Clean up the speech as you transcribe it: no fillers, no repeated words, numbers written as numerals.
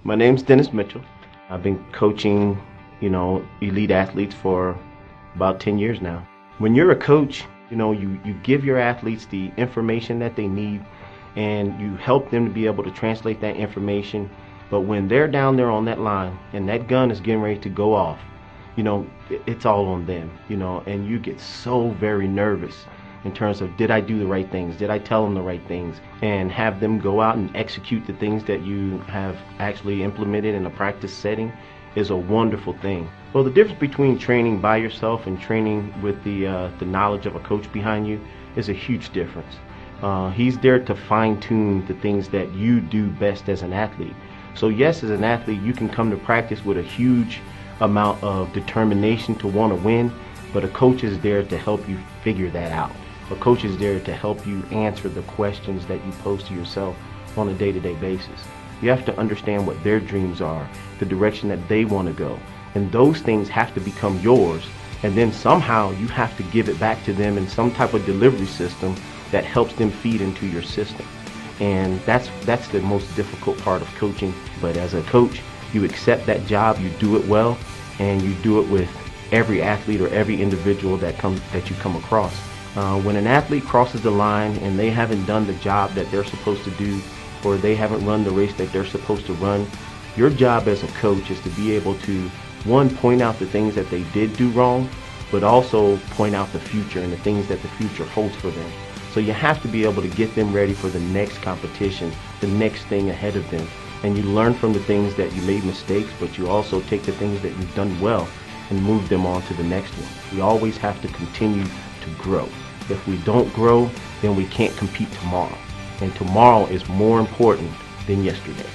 My name's Dennis Mitchell. I've been coaching, elite athletes for about 10 years now. When you're a coach, you give your athletes the information that they need and you help them to be able to translate that information. But when they're down there on that line and that gun is getting ready to go off, it's all on them, and you get so very nervous in terms of, did I do the right things? Did I tell them the right things? And have them go out and execute the things that you have actually implemented in a practice setting is a wonderful thing. Well, the difference between training by yourself and training with the knowledge of a coach behind you is a huge difference. He's there to fine-tune the things that you do best as an athlete. So yes, as an athlete, you can come to practice with a huge amount of determination to want to win, but a coach is there to help you figure that out. A coach is there to help you answer the questions that you pose to yourself on a day-to-day basis. You have to understand what their dreams are, the direction that they want to go, and those things have to become yours, and then somehow you have to give it back to them in some type of delivery system that helps them feed into your system. And that's the most difficult part of coaching. But as a coach, you accept that job, you do it well, and you do it with every athlete or every individual that you come across. When an athlete crosses the line and they haven't done the job that they're supposed to do, or they haven't run the race that they're supposed to run, your job as a coach is to be able to, one, point out the things that they did do wrong, but also point out the future and the things that the future holds for them. So you have to be able to get them ready for the next competition, the next thing ahead of them. And you learn from the things that you made mistakes, but you also take the things that you've done well and move them on to the next one. We always have to continue to grow. If we don't grow, then we can't compete tomorrow. And tomorrow is more important than yesterday.